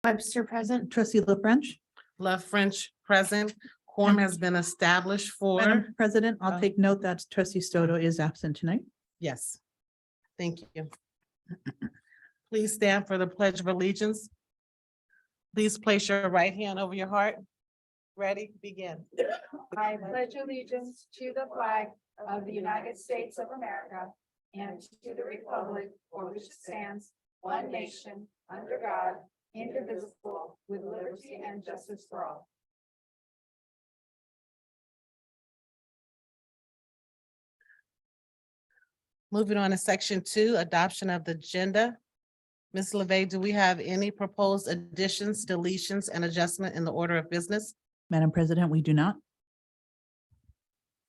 Webster present. Trustee La French. Love French present. Quorum has been established for, Madam President, I'll uh, take note that trustee Stoto is absent tonight. yes. Thank you. Please stand for the Pledge of Allegiance. Please place your right hand over your heart. Ready, begin. I pledge allegiance to the flag of the United States of America and to the republic for which it stands, one nation, under God, indivisible, with liberty and justice for all. Moving on to section 2, adoption of the agenda. Ms. LeVey, do we have any proposed additions, deletions, and adjustment in the order of business? Madam President, we do not.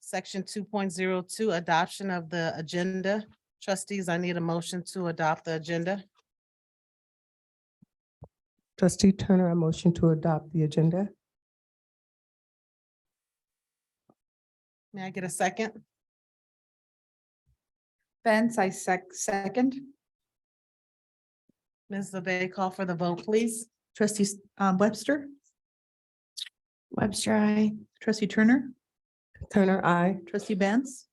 Section 2.02, adoption of the agenda. Trustees, I need a motion to adopt the agenda. Trustee Turner, I motion to adopt the agenda. May I get a second? Benz, I second. Ms. LeVey, call for the vote, please. Trustee Webster, Webster, I. trustee Turner, Turner, I. trustee Benz,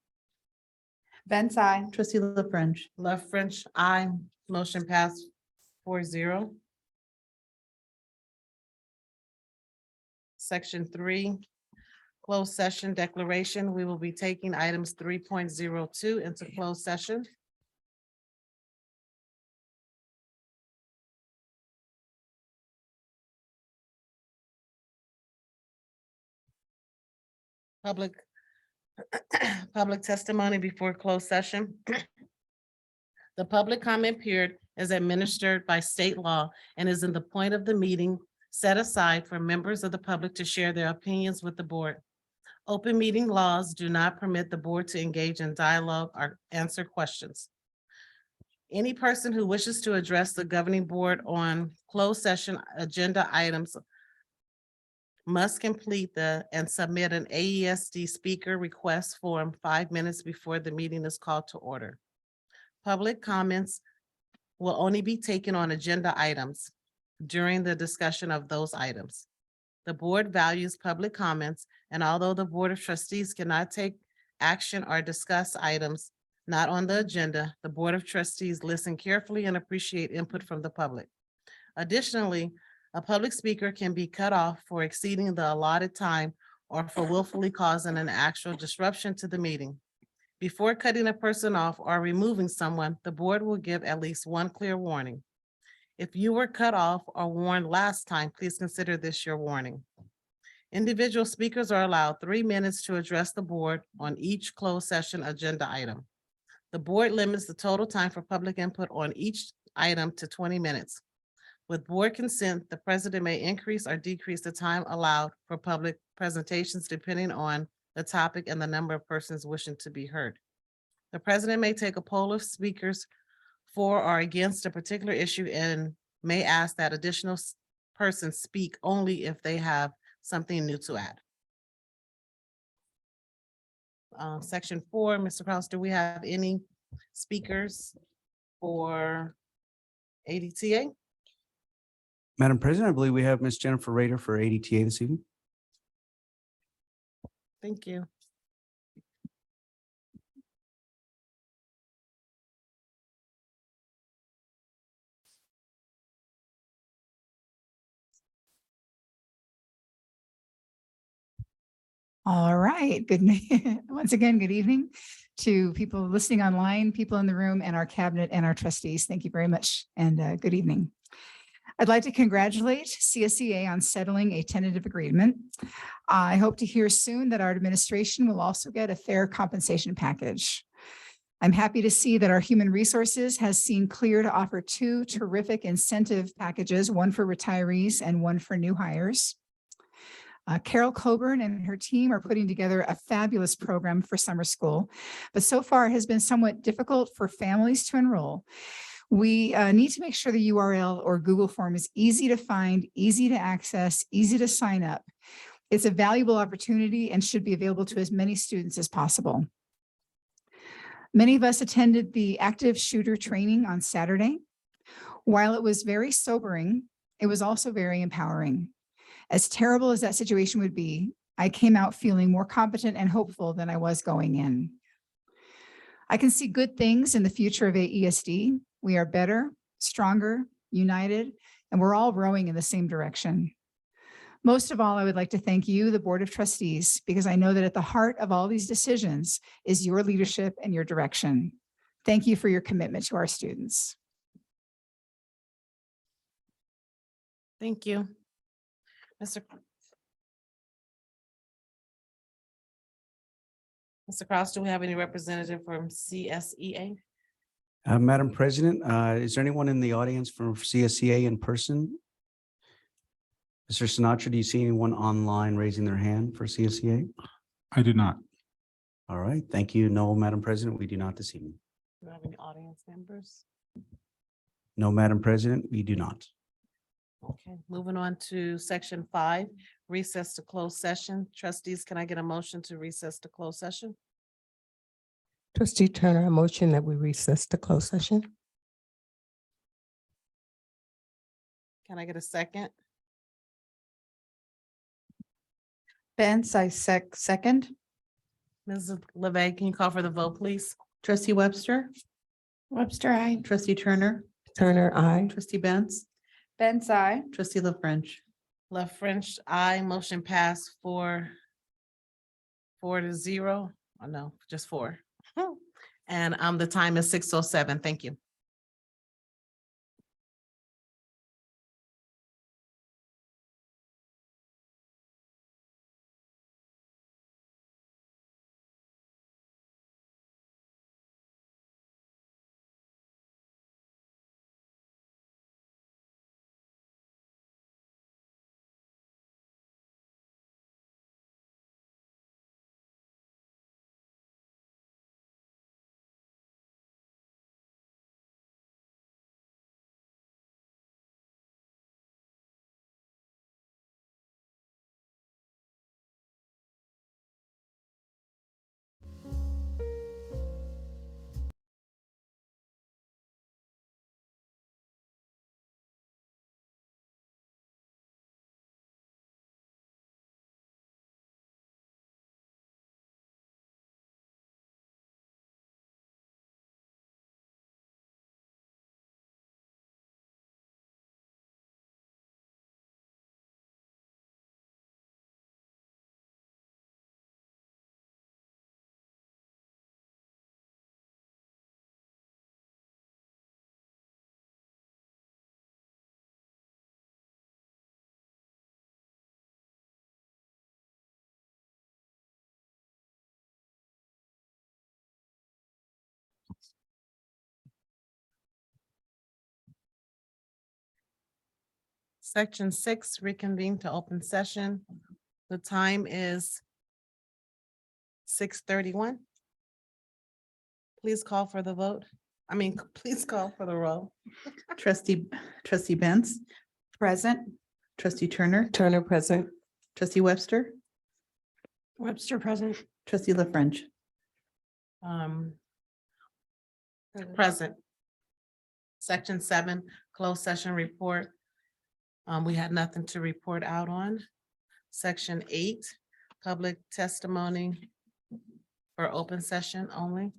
Benz, I. trustee La French. Love French, aye. Motion passed 4-0. Section 3, closed session declaration. We will be taking items 3.02 into closed session. Public testimony before closed session. The public comment period is administered by state law and is in the point of the meeting set aside for members of the public to share their opinions with the board. Open meeting laws do not permit the board to engage in dialogue or answer questions. Any person who wishes to address the governing board on closed session agenda items must complete and submit an AESD speaker request form 5 minutes before the meeting is called to order. Public comments will only be taken on agenda items during the discussion of those items. The board values public comments, and although the Board of Trustees cannot take action or discuss items not on the agenda, the Board of Trustees listen carefully and appreciate input from the public. Additionally, a public speaker can be cut off for exceeding the allotted time or for willfully causing an actual disruption to the meeting. Before cutting a person off or removing someone, the board will give at least one clear warning. If you were cut off or warned last time, please consider this your warning. Individual speakers are allowed 3 minutes to address the board on each closed session agenda item. The board limits the total time for public input on each item to 20 minutes. With board consent, the president may increase or decrease the time allowed for public presentations depending on the topic and the number of persons wishing to be heard. The president may take a poll of speakers for or against a particular issue and may ask that additional persons speak only if they have something new to add. Section 4, Mr. Kraus, do we have any speakers for ADTA? Madam President, I believe we have Ms. Jennifer Rader for ADTA this evening. Thank you. All right, good. Once again, good evening to people listening online, people in the room, and our cabinet and our trustees. Thank you very much, and good evening. I'd like to congratulate CSEA on settling a tentative agreement. I hope to hear soon that our administration will also get a fair compensation package. I'm happy to see that our human resources has seen clear to offer 2 terrific incentive packages, one for retirees and one for new hires. Carol Coburn and her team are putting together a fabulous program for summer school, but so far it has been somewhat difficult for families to enroll. We need to make sure the URL or Google form is easy to find, easy to access, easy to sign up. It's a valuable opportunity and should be available to as many students as possible. Many of us attended the active shooter training on Saturday. While it was very sobering, it was also very empowering. As terrible as that situation would be, I came out feeling more competent and hopeful than I was going in. I can see good things in the future of AESD. We are better, stronger, united, and we're all rowing in the same direction. Most of all, I would like to thank you, the Board of Trustees, because I know that at the heart of all these decisions is your leadership and your direction. Thank you for your commitment to our students. Thank you. Mr. Kraus, do we have any representative from CSEA? Madam President, is there anyone in the audience from CSEA in person? Mr. Sinatra, do you see anyone online raising their hand for CSEA? I do not. All right, thank you. No, Madam President, we do not this evening. Do we have any audience members? No, Madam President, we do not. Okay, moving on to section 5, recess to closed session. Trustees, can I get a motion to recess to closed session? Trustee Turner, I motion that we recess to closed session. Can I get a second? Benz, I second. Mrs. LeVey, can you call for the vote, please? Trustee Webster, Webster, I. trustee Turner, Turner, I. trustee Benz, Benz, I. trustee La French. Left French, I motion passed 4-0. Oh, no, just 4. And the time is 6:07. Thank you. Section 6, reconvene to open session. The time is 6:31. Please call for the vote. Please call for the roll. Trustee Benz, Present. trustee Turner, Turner, present. trustee Webster, Webster, present. trustee La French. Present. Section 7, closed session report. We had nothing to report out on. Section 8, public testimony for open session only.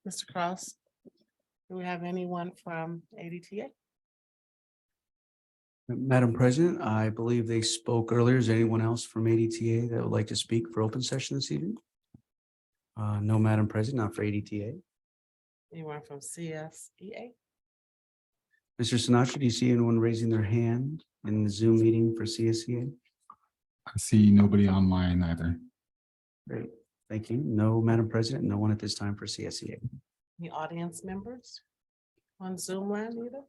Mr. Cross, do we have anyone from ADTA? Madam President, I believe they spoke earlier. Is there anyone else from ADTA that would like to speak for open session this evening? No, Madam President, not for ADTA. Anyone from CSEA? Mr. Sinatra, do you see anyone raising their hand in the Zoom meeting for CSEA? I see nobody online either. Great, thank you. No, Madam President, no one at this time for CSEA. Any audience members on Zoom land either?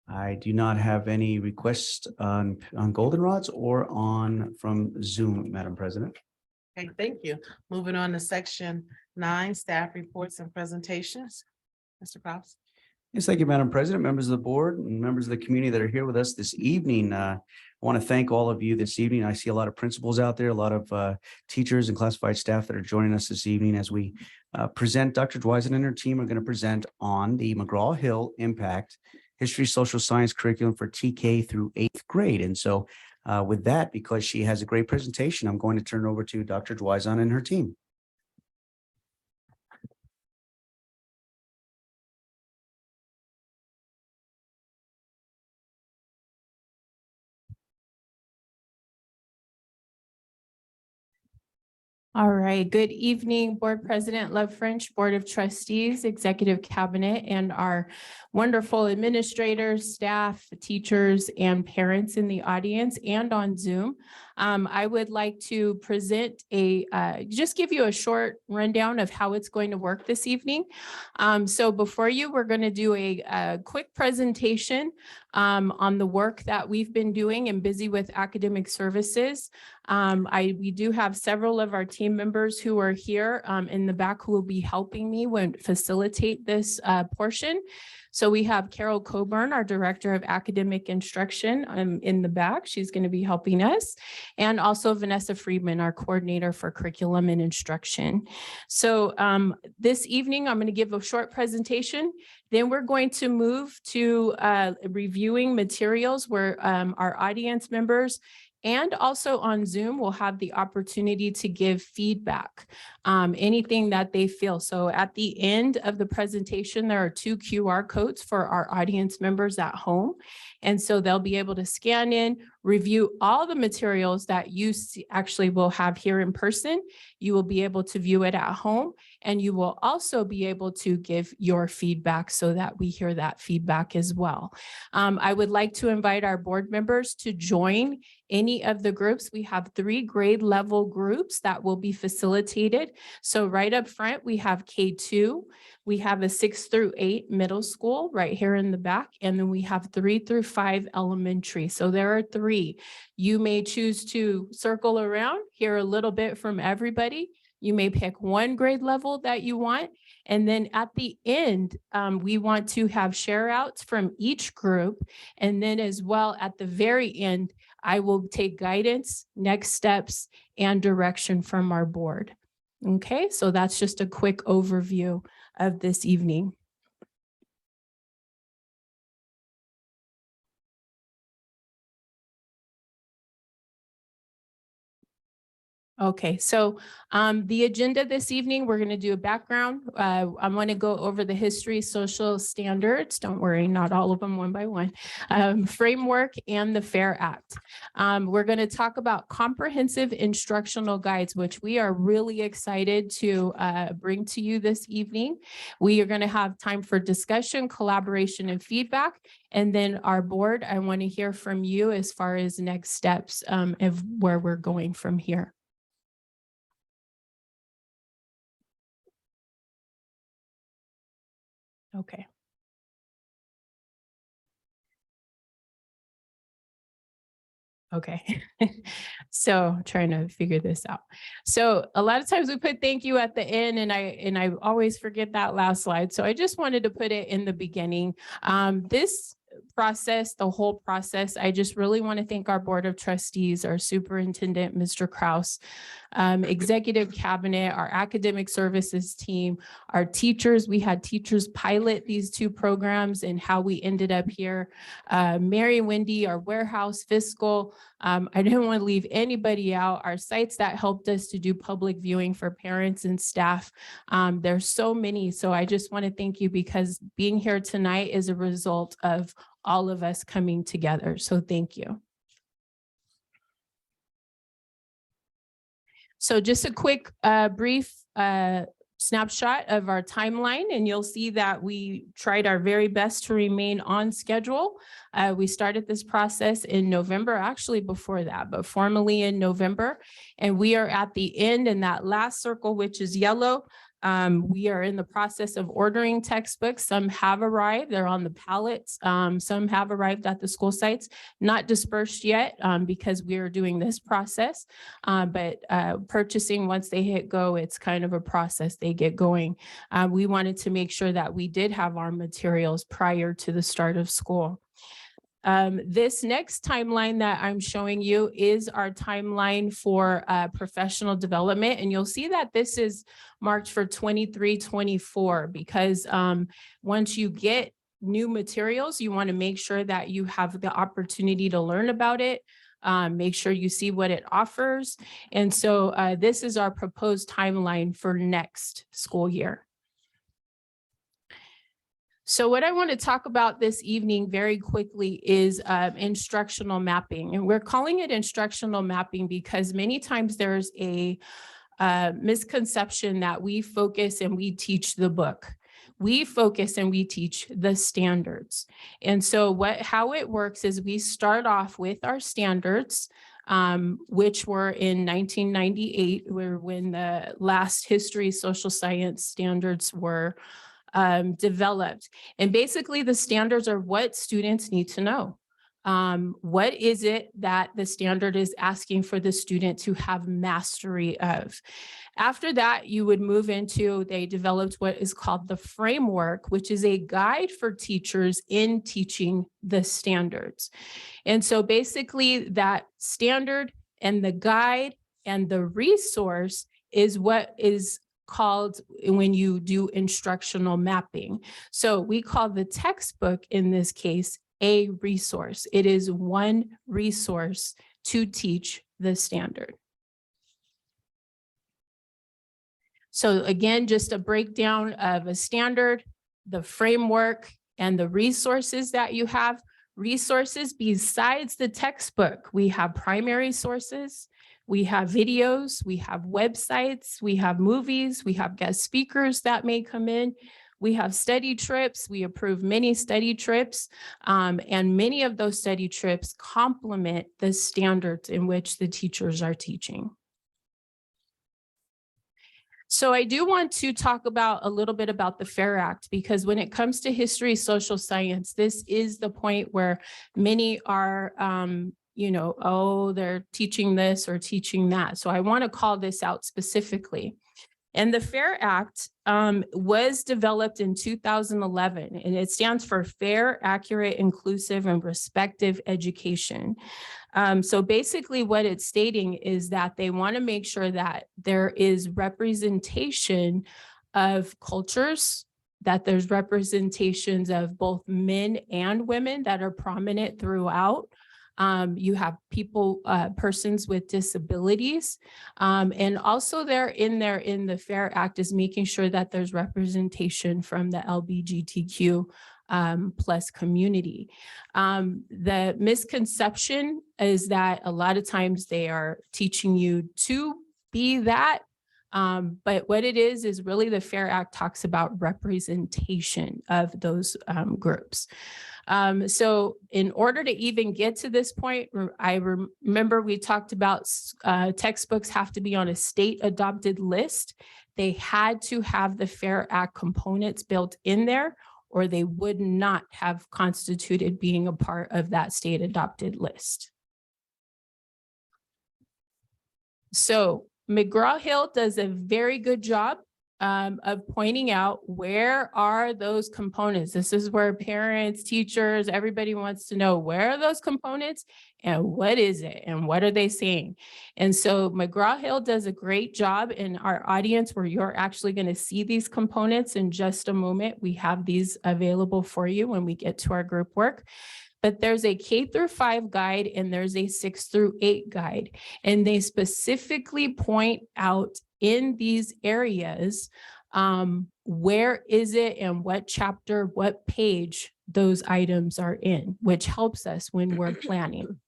I do not have any requests on goldenrods or from Zoom, Madam President. Okay, thank you. Moving on to section 9, staff reports and presentations. Mr. Cross. Yes, thank you, Madam President, members of the board and members of the community that are here with us this evening. I want to thank all of you this evening. I see a lot of principals out there, a lot of teachers and classified staff that are joining us this evening as we present. Dr. Dwisen and her team are going to present on the McGraw-Hill impact history, social science curriculum for TK through 8th grade. And so with that, because she has a great presentation, I'm going to turn it over to Dr. Dwyzon and her team. All right, good evening, Board President Love French, Board of Trustees, Executive Cabinet, and our wonderful administrators, staff, teachers, and parents in the audience and on Zoom. I would like to present just give you a short rundown of how it's going to work this evening. So before you, we're going to do a quick presentation on the work that we've been doing and busy with academic services. We do have several of our team members who are here in the back who will be helping me facilitate this portion. So we have Carol Coburn, our Director of Academic Instruction, in the back. She's going to be helping us. And also Vanessa Friedman, our Coordinator for Curriculum and Instruction. So this evening, I'm going to give a short presentation. Then we're going to move to reviewing materials where our audience members and also on Zoom, we'll have the opportunity to give feedback, anything that they feel. So at the end of the presentation, there are 2 QR codes for our audience members at home. And so they'll be able to scan in, review all the materials that you actually will have here in person. You will be able to view it at home, and you will also be able to give your feedback so that we hear that feedback as well. I would like to invite our board members to join any of the groups. We have 3 grade level groups that will be facilitated. So right up front, we have K2, we have a 6 through 8 middle school right here in the back, and then we have 3 through 5 elementary. So there are 3. You may choose to circle around, hear a little bit from everybody. You may pick 1 grade level that you want. And then at the end, we want to have share outs from each group. And then as well at the very end, I will take guidance, next steps, and direction from our board. Okay, so that's just a quick overview of this evening. Okay, so the agenda this evening, we're going to do a background. I'm going to go over the history, social standards. Don't worry, not all of them one by one. Framework and the FAIR Act. We're going to talk about comprehensive instructional guides, which we are really excited to bring to you this evening. We are going to have time for discussion, collaboration, and feedback. And then our board, I want to hear from you as far as next steps of where we're going from here. Okay. Okay. So trying to figure this out. So a lot of times we put thank you at the end, and I always forget that last slide. So I just wanted to put it in the beginning. This process, the whole process, I just really want to thank our Board of Trustees, our Superintendent, Mr. Kraus, Executive Cabinet, our academic services team, our teachers. We had teachers pilot these 2 programs and how we ended up here. Mary Wendy, our warehouse fiscal. I didn't want to leave anybody out. Our sites that helped us to do public viewing for parents and staff. There's so many. So I just want to thank you, because being here tonight is a result of all of us coming together. So thank you. So just a quick, brief snapshot of our timeline, and you'll see that we tried our very best to remain on schedule. We started this process in November, actually before that, but formally in November. And we are at the end in that last circle, which is yellow. We are in the process of ordering textbooks. Some have arrived, they're on the pallets. Some have arrived at the school sites, not dispersed yet because we are doing this process. But purchasing, once they hit go, it's kind of a process, they get going. We wanted to make sure that we did have our materials prior to the start of school. This next timeline that I'm showing you is our timeline for professional development. And you'll see that this is marked for 23-24 because once you get new materials, you want to make sure that you have the opportunity to learn about it. Make sure you see what it offers. And so this is our proposed timeline for next school year. So what I want to talk about this evening very quickly is instructional mapping. And we're calling it instructional mapping because many times there's a misconception that we focus and we teach the book. We focus and we teach the standards. And so how it works is we start off with our standards, which were in 1998, when the last history social science standards were developed. And basically the standards are what students need to know. What is it that the standard is asking for the student to have mastery of? After that, you would move into, they developed what is called the framework, which is a guide for teachers in teaching the standards. And so basically that standard and the guide and the resource is what is called when you do instructional mapping. So we call the textbook in this case a resource. It is one resource to teach the standard. So again, just a breakdown of a standard, the framework, and the resources that you have. Resources besides the textbook, we have primary sources, we have videos, we have websites, we have movies, we have guest speakers that may come in. We have study trips, we approve many study trips, and many of those study trips complement the standards in which the teachers are teaching. So I do want to talk about a little bit about the FAIR Act, because when it comes to history, social science, this is the point where many are, oh, they're teaching this or teaching that. So I want to call this out specifically. And the FAIR Act was developed in 2011, and it stands for Fair, Accurate, Inclusive, and Respective Education. So basically what it's stating is that they want to make sure that there is representation of cultures, that there's representations of both men and women that are prominent throughout. You have people, persons with disabilities, and also in the FAIR Act is making sure that there's representation from the LGBTQ plus community. The misconception is that a lot of times they are teaching you to be that, but what it is really the FAIR Act talks about representation of those groups. So in order to even get to this point, I remember we talked about textbooks have to be on a state adopted list. They had to have the FAIR Act components built in there, or they would not have constituted being a part of that state adopted list. So McGraw-Hill does a very good job of pointing out where are those components. This is where parents, teachers, everybody wants to know where are those components and what is it and what are they saying. And so McGraw-Hill does a great job in our audience where you're actually going to see these components in just a moment. We have these available for you when we get to our group work. But there's a K-5 guide and there's a 6-8 guide. And they specifically point out in these areas, where is it and what chapter, what page those items are in, which helps us when we're planning.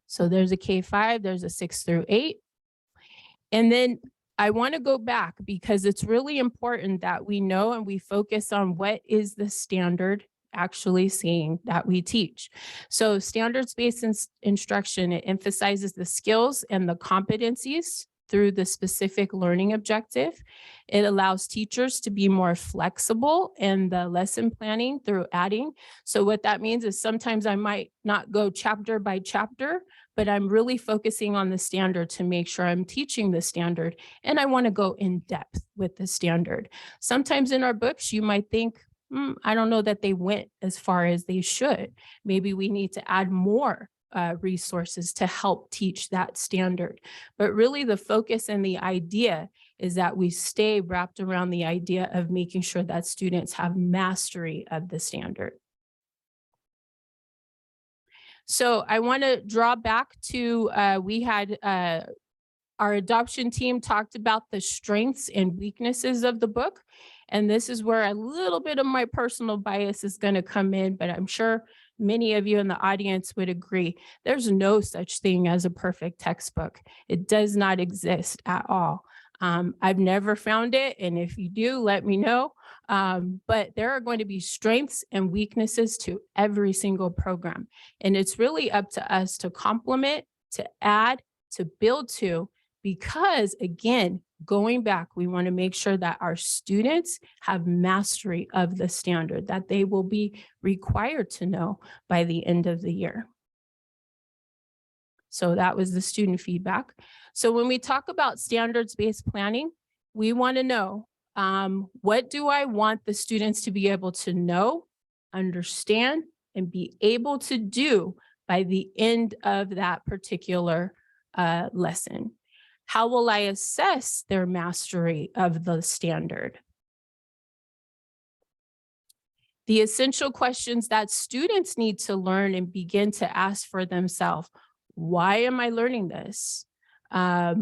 So there's a K-5, there's a 6-8. And then I want to go back because it's really important that we know and we focus on what is the standard actually saying that we teach. So standards-based instruction, it emphasizes the skills and the competencies through the specific learning objective. It allows teachers to be more flexible in the lesson planning through adding. So what that means is sometimes I might not go chapter by chapter, but I'm really focusing on the standard to make sure I'm teaching the standard. And I want to go in depth with the standard. Sometimes in our books, you might think, I don't know that they went as far as they should. Maybe we need to add more resources to help teach that standard. But really the focus and the idea is that we stay wrapped around the idea of making sure that students have mastery of the standard. So I want to draw back to, we had our adoption team talked about the strengths and weaknesses of the book. And this is where a little bit of my personal bias is going to come in, but I'm sure many of you in the audience would agree. There's no such thing as a perfect textbook. It does not exist at all. I've never found it. And if you do, let me know. But there are going to be strengths and weaknesses to every single program. And it's really up to us to complement, to add, to build to, because again, going back, we want to make sure that our students have mastery of the standard that they will be required to know by the end of the year. So that was the student feedback. So when we talk about standards-based planning, we want to know, what do I want the students to be able to know, understand, and be able to do by the end of that particular lesson? How will I assess their mastery of the standard? The essential questions that students need to learn and begin to ask for themselves. Why am I learning this? How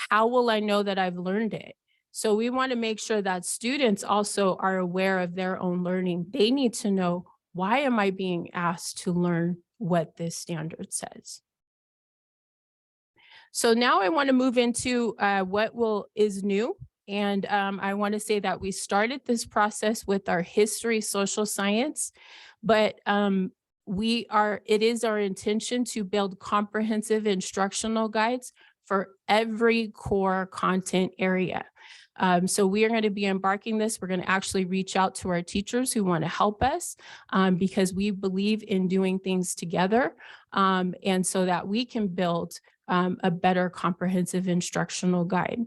will I know that I've learned it? So we want to make sure that students also are aware of their own learning. They need to know, why am I being asked to learn what this standard says? So now I want to move into what is new. And I want to say that we started this process with our history, social science, but it is our intention to build comprehensive instructional guides for every core content area. So we are going to be embarking this. We're going to actually reach out to our teachers who want to help us because we believe in doing things together and so that we can build a better comprehensive instructional guide.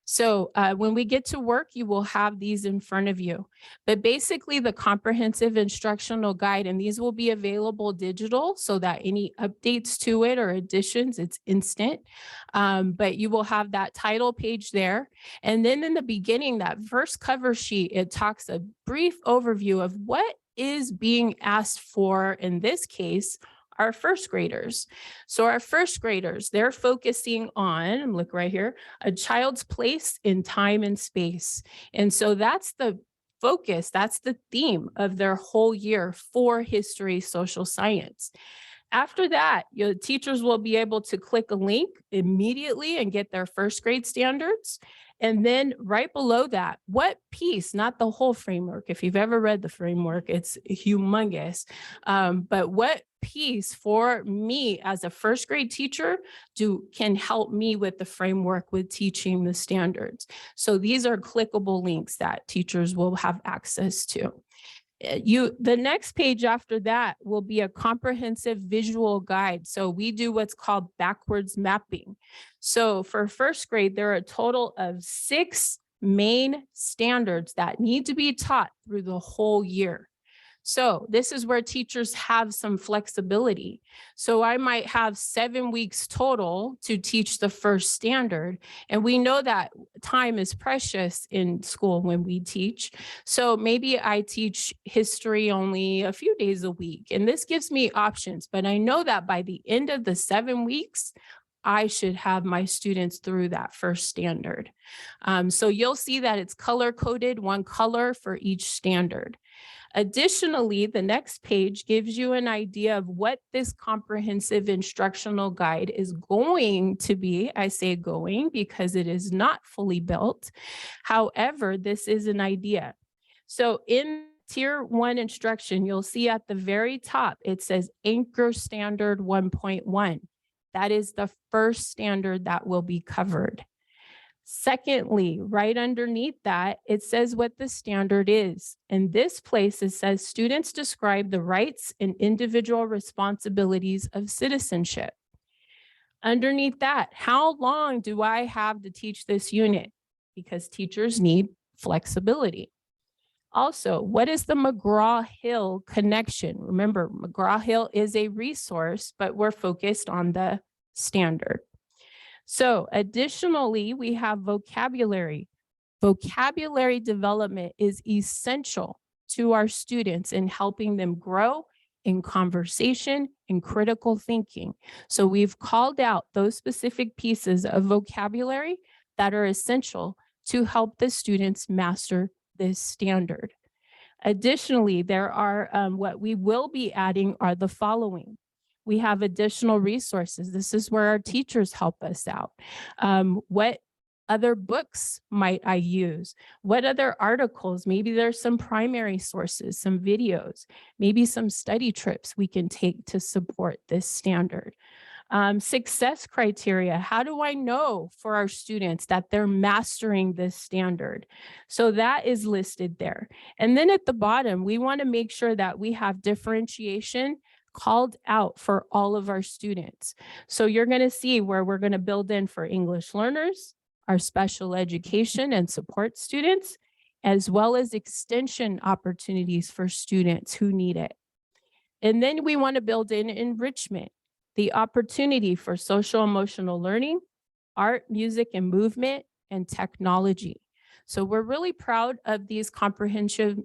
So when we get to work, you will have these in front of you. But basically the comprehensive instructional guide, and these will be available digital so that any updates to it or additions, it's instant. But you will have that title page there. And then in the beginning, that first cover sheet, it talks a brief overview of what is being asked for, in this case, our first graders. So our first graders, they're focusing on, look right here, a child's place in time and space. And so that's the focus, that's the theme of their whole year for history, social science. After that, your teachers will be able to click a link immediately and get their first grade standards. And then right below that, what piece, not the whole framework. If you've ever read the framework, it's humongous. But what piece for me as a first grade teacher can help me with the framework with teaching the standards? So these are clickable links that teachers will have access to. The next page after that will be a comprehensive visual guide. So we do what's called backwards mapping. So for first grade, there are a total of 6 main standards that need to be taught through the whole year. So this is where teachers have some flexibility. So I might have 7 weeks total to teach the first standard. And we know that time is precious in school when we teach. So maybe I teach history only a few days a week. And this gives me options, but I know that by the end of the 7 weeks, I should have my students through that first standard. So you'll see that it's color coded, one color for each standard. Additionally, the next page gives you an idea of what this comprehensive instructional guide is going to be. I say going because it is not fully built. However, this is an idea. So in Tier 1 instruction, you'll see at the very top, it says Anchor Standard 1.1. That is the first standard that will be covered. Secondly, right underneath that, it says what the standard is. In this place, it says students describe the rights and individual responsibilities of citizenship. Underneath that, how long do I have to teach this unit? Because teachers need flexibility. Also, what is the McGraw-Hill connection? Remember, McGraw-Hill is a resource, but we're focused on the standard. So additionally, we have vocabulary. Vocabulary development is essential to our students in helping them grow in conversation and critical thinking. So we've called out those specific pieces of vocabulary that are essential to help the students master this standard. Additionally, there are what we will be adding are the following. We have additional resources. This is where our teachers help us out. What other books might I use? What other articles? Maybe there's some primary sources, some videos, maybe some study trips we can take to support this standard. Success criteria. How do I know for our students that they're mastering this standard? So that is listed there. And then at the bottom, we want to make sure that we have differentiation called out for all of our students. So you're going to see where we're going to build in for English learners, our special education and support students, as well as extension opportunities for students who need it. And then we want to build in enrichment, the opportunity for social emotional learning, art, music and movement, and technology. So we're really proud of these comprehensive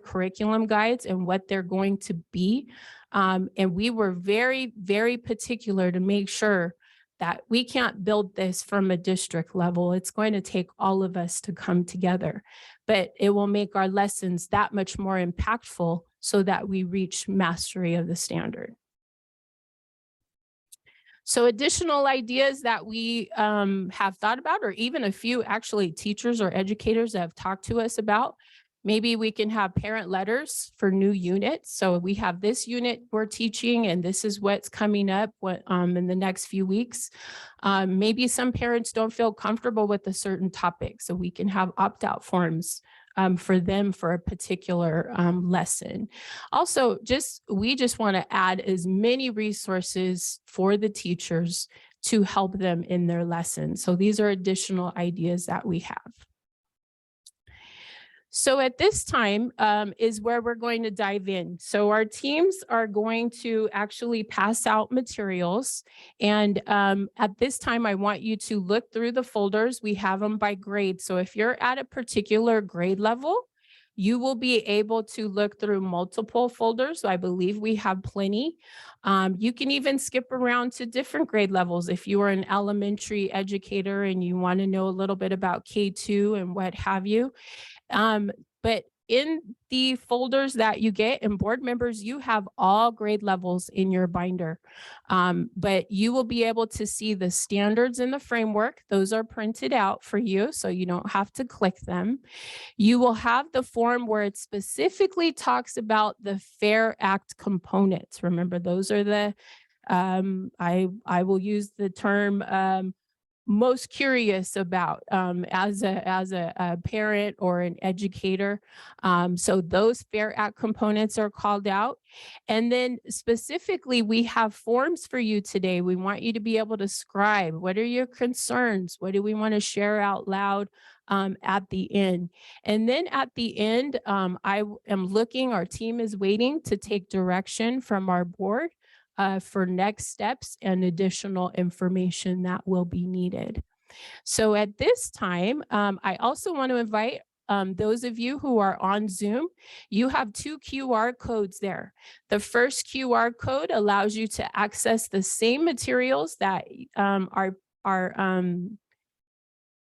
curriculum guides and what they're going to be. And we were very, very particular to make sure that we can't build this from a district level. It's going to take all of us to come together, but it will make our lessons that much more impactful so that we reach mastery of the standard. So additional ideas that we have thought about, or even a few actually teachers or educators that have talked to us about, maybe we can have parent letters for new units. So we have this unit we're teaching and this is what's coming up in the next few weeks. Maybe some parents don't feel comfortable with a certain topic, so we can have opt-out forms for them for a particular lesson. Also, we just want to add as many resources for the teachers to help them in their lessons. So these are additional ideas that we have. So at this time is where we're going to dive in. So our teams are going to actually pass out materials. And at this time, I want you to look through the folders. We have them by grade. So if you're at a particular grade level, you will be able to look through multiple folders. So I believe we have plenty. You can even skip around to different grade levels. If you are an elementary educator and you want to know a little bit about K2 and what have you. But in the folders that you get, and board members, you have all grade levels in your binder. But you will be able to see the standards in the framework. Those are printed out for you, so you don't have to click them. You will have the form where it specifically talks about the FAIR Act components. Remember, those are the, I will use the term most curious about as a parent or an educator. So those FAIR Act components are called out. And then specifically, we have forms for you today. We want you to be able to scribe. What are your concerns? What do we want to share out loud at the end? And then at the end, I am looking, our team is waiting to take direction from our board for next steps and additional information that will be needed. So at this time, I also want to invite those of you who are on Zoom, you have 2 QR codes there. The first QR code allows you to access the same materials that our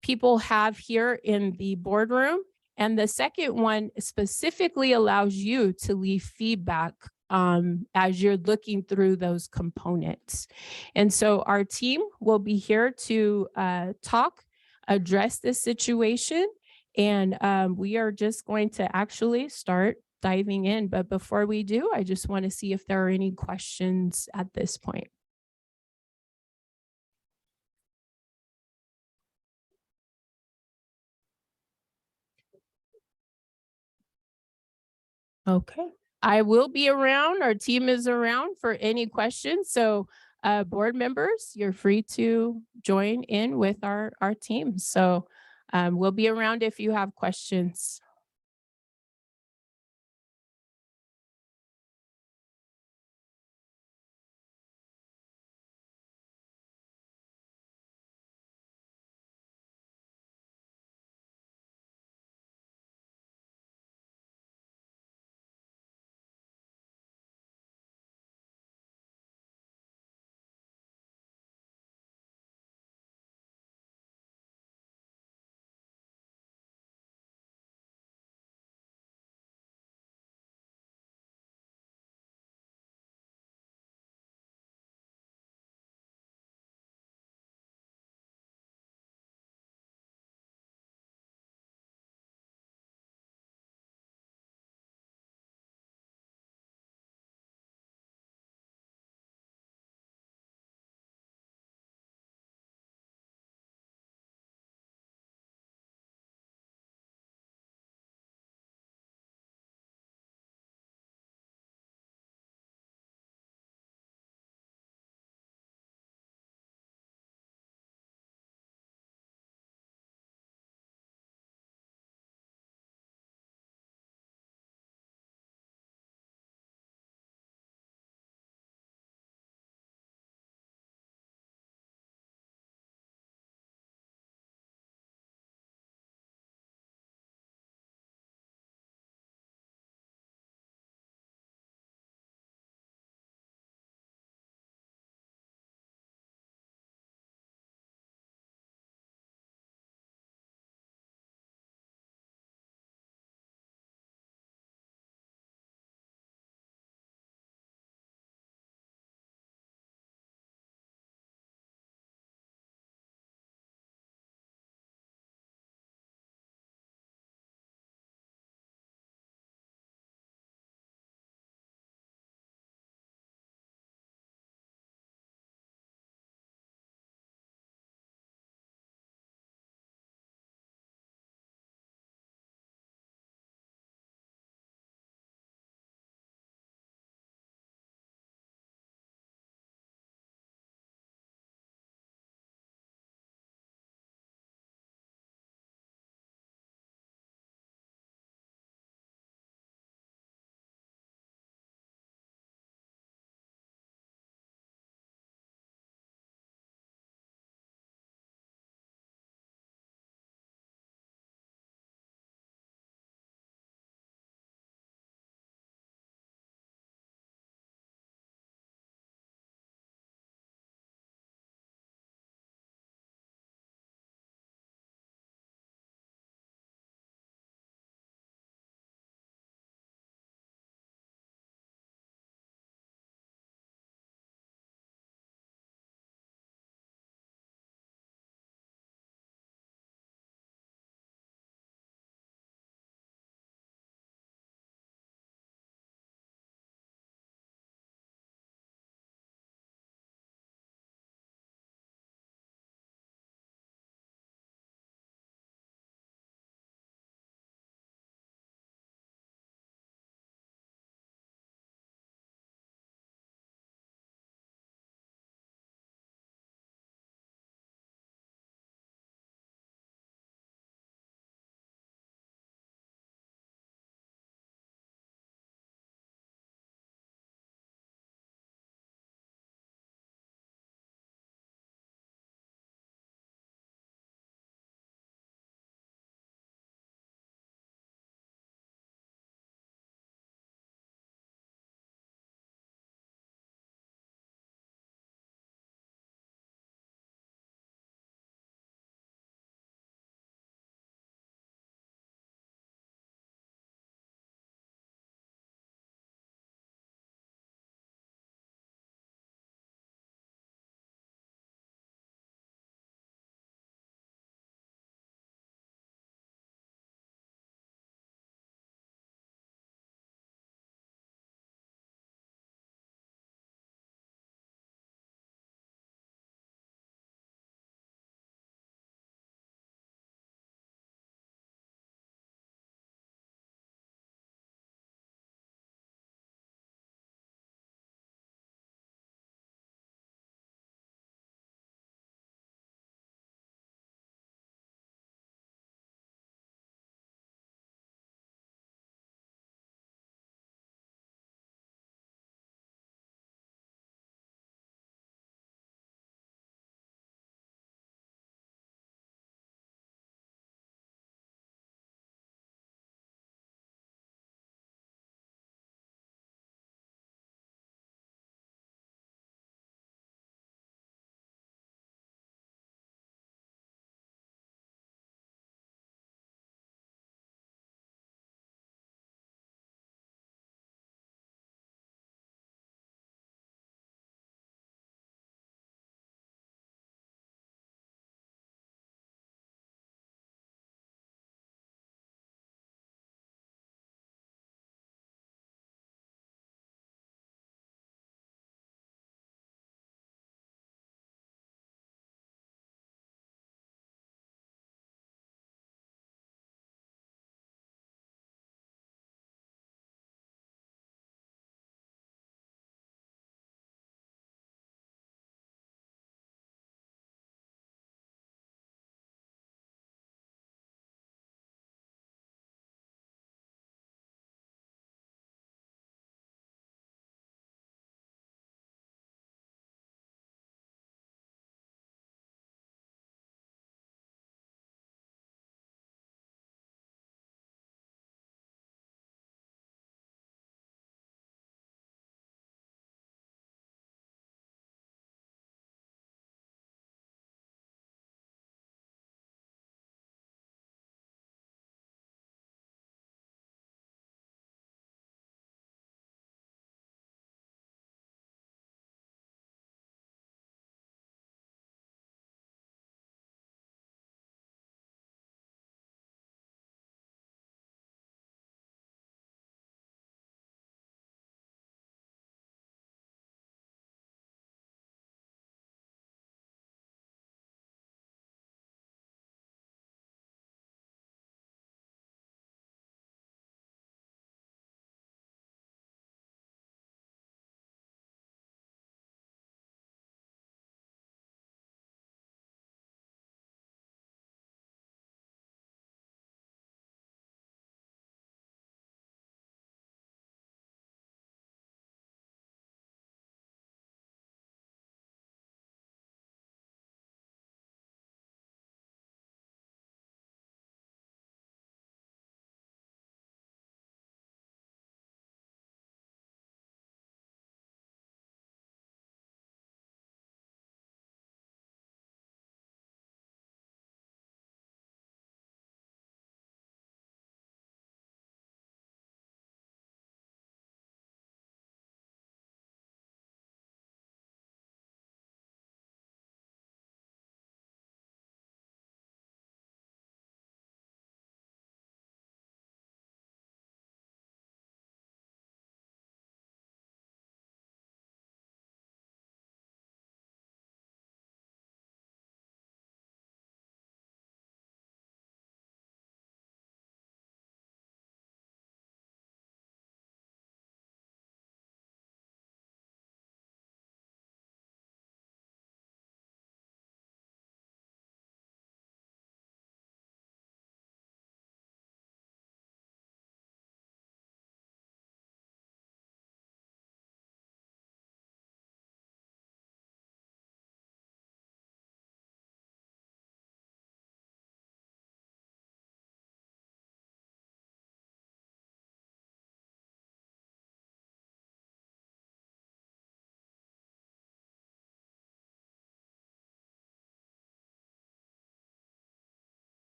people have here in the boardroom. And the second one specifically allows you to leave feedback as you're looking through those components. And so our team will be here to address this situation. And we are just going to actually start diving in. But before we do, I just want to see if there are any questions at this point. Okay. I will be around. Our team is around for any questions. So board members, you're free to join in with our team. So we'll be around if you have questions.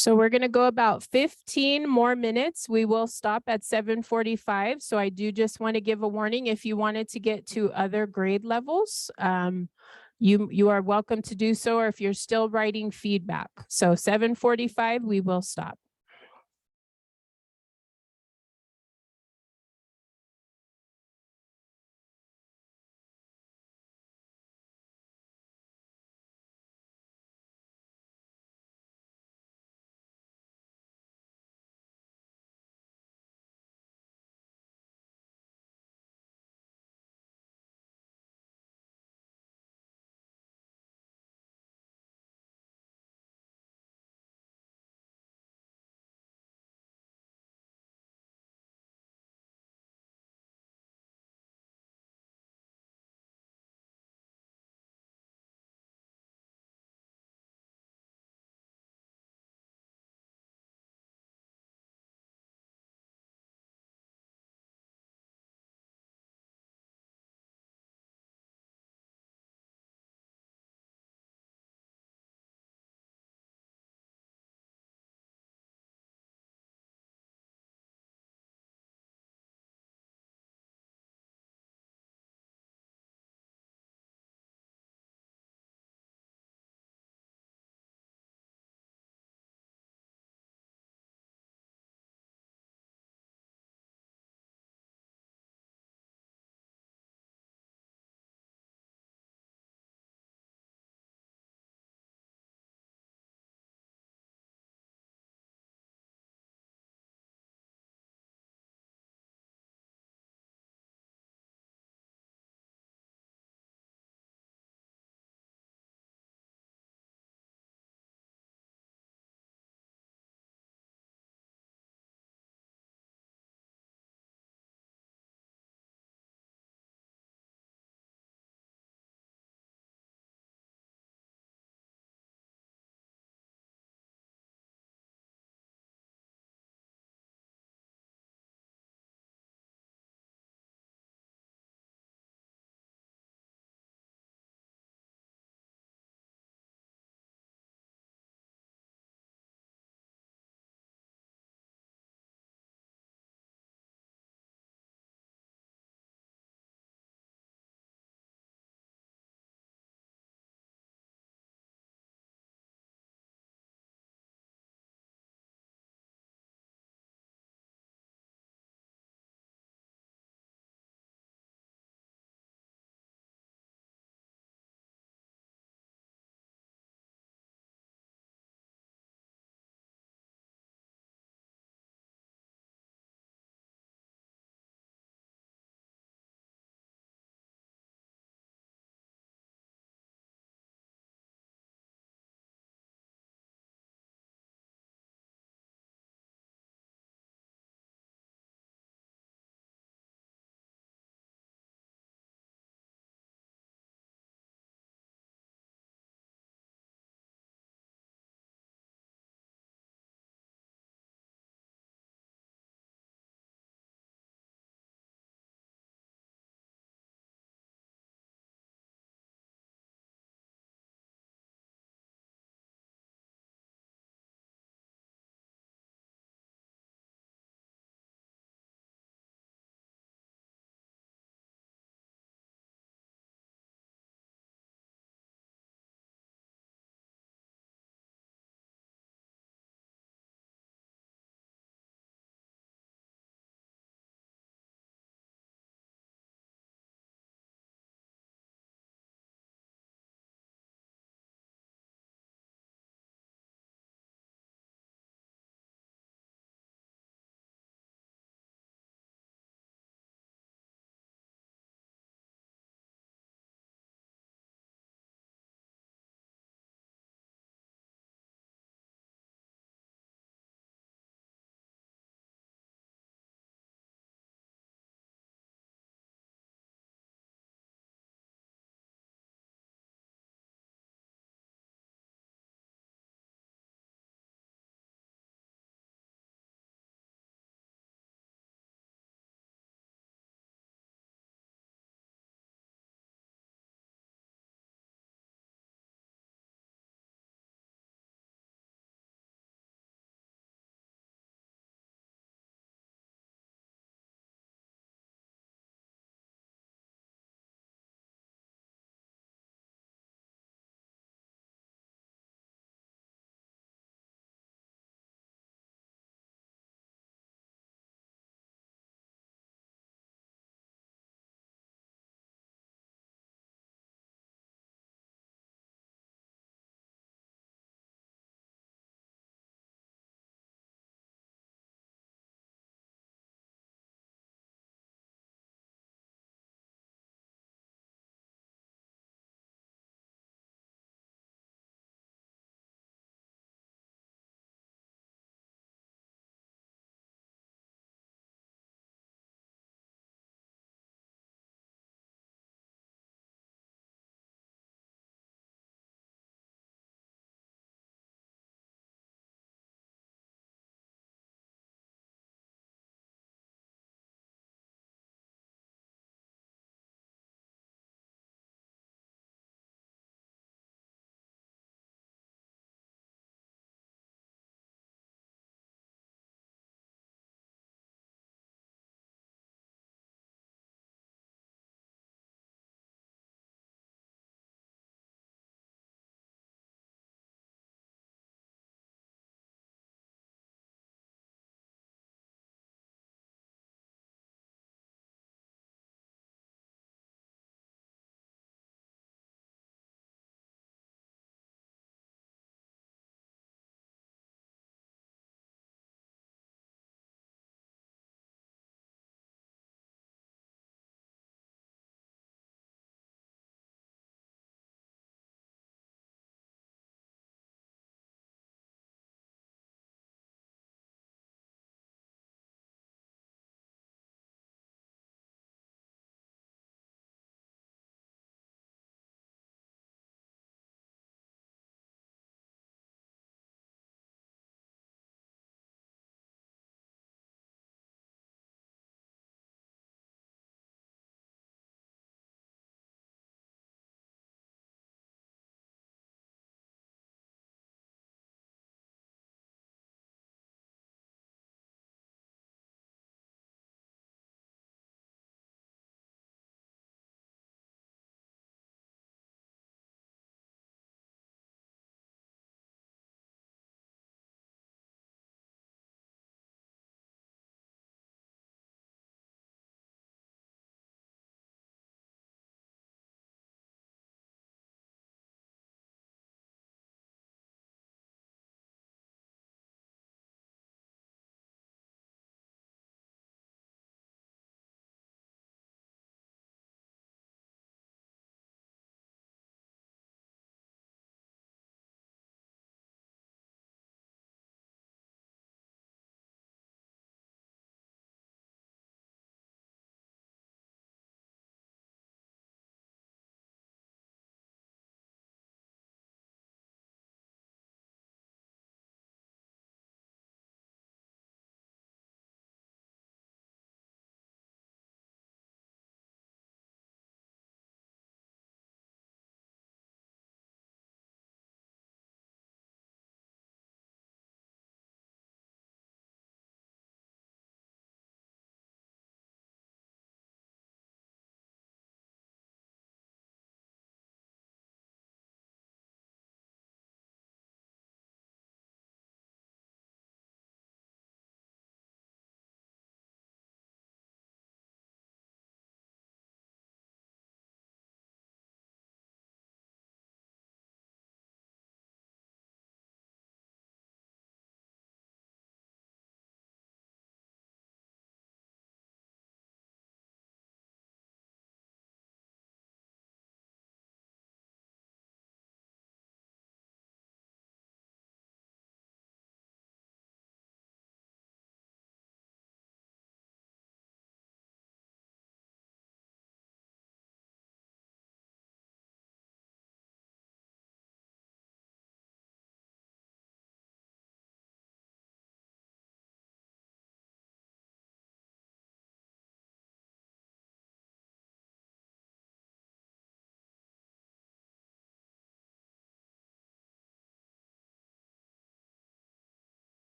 So we're going to go about 15 more minutes. We will stop at 7:45. So I do just want to give a warning if you wanted to get to other grade levels. You are welcome to do so, or if you're still writing feedback. So 7:45, we will stop.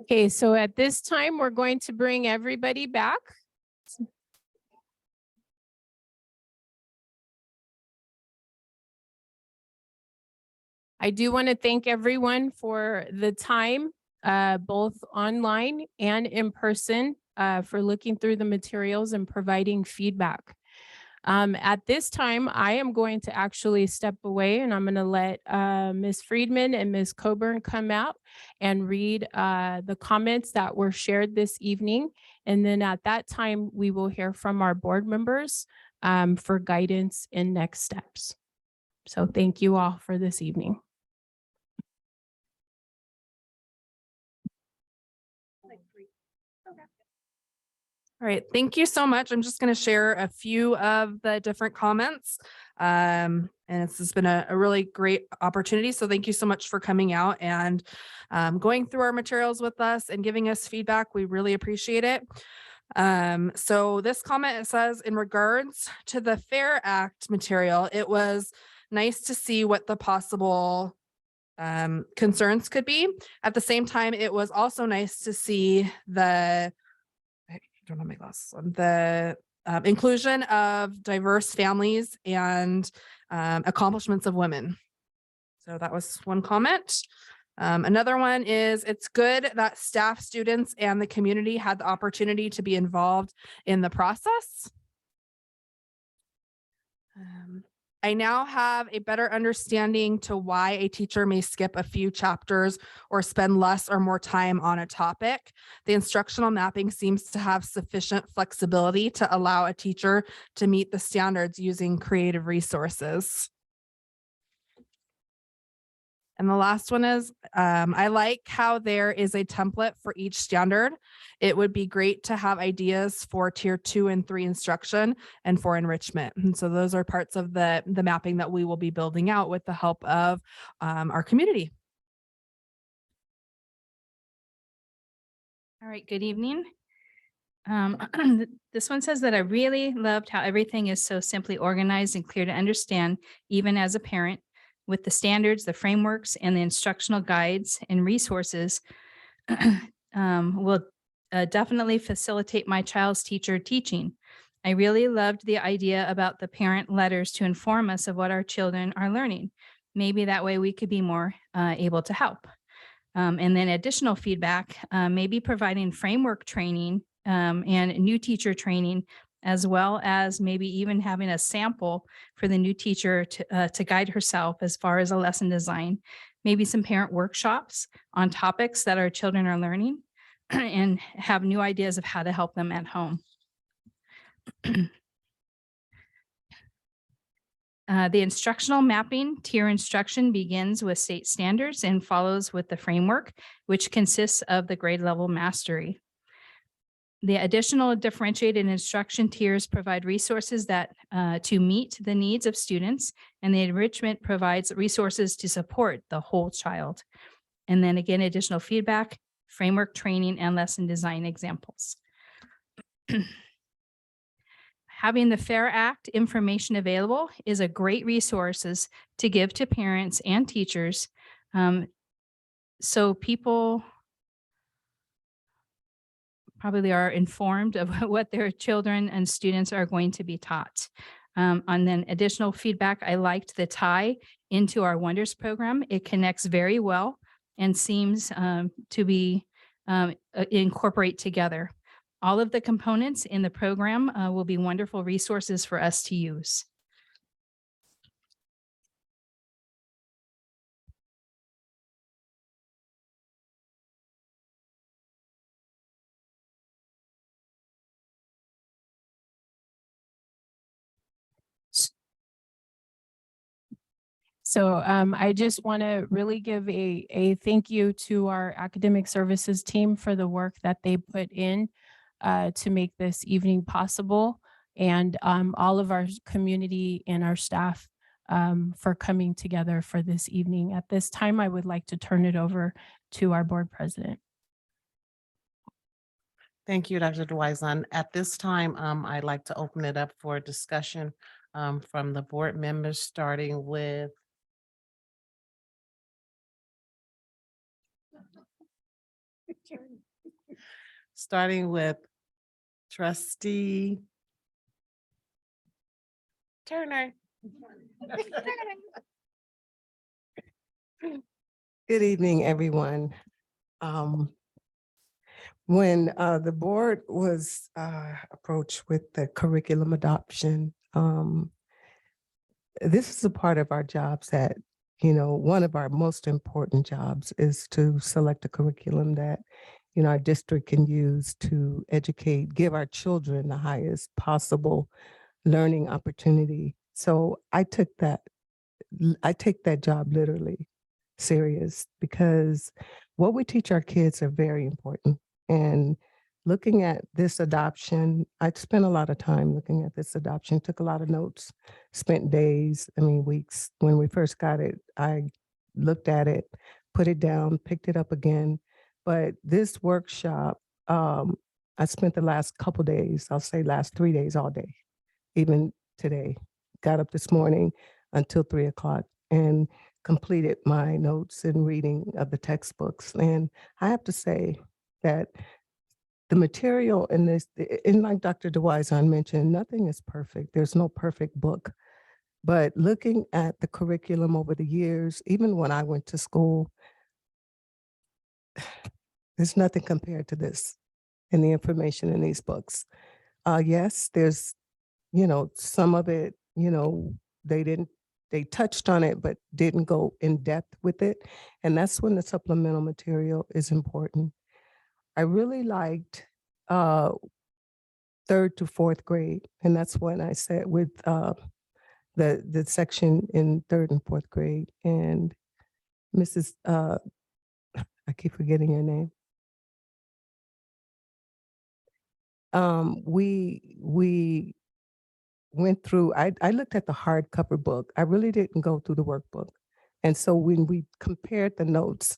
Okay, so at this time, we're going to bring everybody back. I do want to thank everyone for the time, both online and in person, for looking through the materials and providing feedback. At this time, I am going to actually step away and I'm going to let Ms. Friedman and Ms. Coburn come out and read the comments that were shared this evening. And then at that time, we will hear from our board members for guidance and next steps. So thank you all for this evening. All right, thank you so much. I'm just going to share a few of the different comments. And this has been a really great opportunity. So thank you so much for coming out and going through our materials with us and giving us feedback. We really appreciate it. So this comment, it says, in regards to the FAIR Act material, it was nice to see what the possible concerns could be. At the same time, it was also nice to see the don't have my glasses on, the inclusion of diverse families and accomplishments of women. So that was one comment. Another one is, it's good that staff, students, and the community had the opportunity to be involved in the process. I now have a better understanding to why a teacher may skip a few chapters or spend less or more time on a topic. The instructional mapping seems to have sufficient flexibility to allow a teacher to meet the standards using creative resources. And the last one is, I like how there is a template for each standard. It would be great to have ideas for tier 2 and 3 instruction and for enrichment. And so those are parts of the mapping that we will be building out with the help of our community. All right, good evening. This one says that I really loved how everything is so simply organized and clear to understand, even as a parent, with the standards, the frameworks, and the instructional guides and resources will definitely facilitate my child's teacher teaching. I really loved the idea about the parent letters to inform us of what our children are learning. Maybe that way we could be more able to help. And then additional feedback, maybe providing framework training and new teacher training, as well as maybe even having a sample for the new teacher to guide herself as far as a lesson design, maybe some parent workshops on topics that our children are learning and have new ideas of how to help them at home. The instructional mapping tier instruction begins with state standards and follows with the framework, which consists of the grade level mastery. The additional differentiated instruction tiers provide resources that to meet the needs of students, and the enrichment provides resources to support the whole child. And then again, additional feedback, framework training, and lesson design examples. Having the FAIR Act information available is a great resources to give to parents and teachers. So people probably are informed of what their children and students are going to be taught. And then additional feedback, I liked the tie into our Wonders program. It connects very well and seems to be incorporate together. All of the components in the program will be wonderful resources for us to use. So I just want to really give a thank you to our academic services team for the work that they put in to make this evening possible, and all of our community and our staff for coming together for this evening. At this time, I would like to turn it over to our board president. Thank you, Dr. Dwyzon. At this time, I'd like to open it up for discussion from the board members, starting with Starting with trustee Turner. Good evening, everyone. When the board was approached with the curriculum adoption, this is a part of our jobs that, one of our most important jobs is to select a curriculum that, our district can use to educate, give our children the highest possible learning opportunity. So I take that job literally serious because what we teach our kids are very important. And looking at this adoption, I spent a lot of time looking at this adoption, took a lot of notes, spent days, weeks. When we first got it, I looked at it, put it down, picked it up again. But this workshop, I spent the last couple days, I'll say last 3 days all day, even today. Got up this morning until 3 o'clock and completed my notes and reading of the textbooks. And I have to say that the material in this, and like Dr. DeWison mentioned, nothing is perfect. There's no perfect book. But looking at the curriculum over the years, even when I went to school, there's nothing compared to this and the information in these books. Yes, there's, some of it, they touched on it, but didn't go in depth with it. And that's when the supplemental material is important. I really liked 3rd to 4th grade. And that's when I said with the section in 3rd and 4th grade. And Mrs. I keep forgetting your name. We went through, I looked at the hardcover book. I really didn't go through the workbook. And so when we compared the notes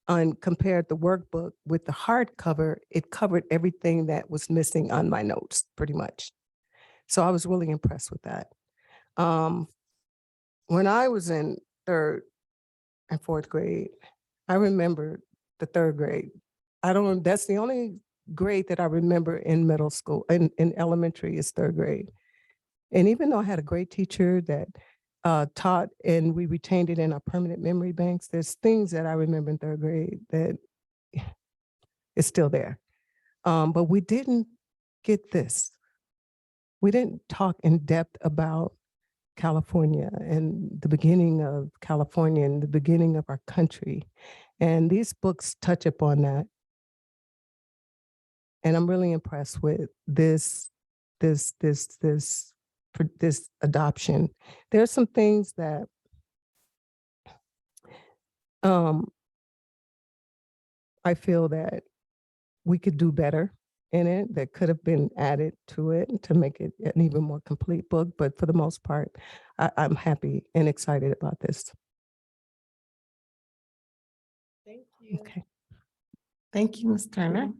and compared the workbook with the hardcover, it covered everything that was missing on my notes, pretty much. So I was really impressed with that. When I was in 3rd and 4th grade, I remember the 3rd grade. That's the only grade that I remember in middle school, in elementary is 3rd grade. And even though I had a great teacher that taught and we retained it in our permanent memory banks, there's things that I remember in 3rd grade that is still there. But we didn't get this. We didn't talk in depth about California and the beginning of California and the beginning of our country. And these books touch upon that. And I'm really impressed with this adoption. There are some things that I feel that we could do better in it, that could have been added to it to make it an even more complete book. But for the most part, I'm happy and excited about this. Thank you. Okay. Thank you, Ms. Turner.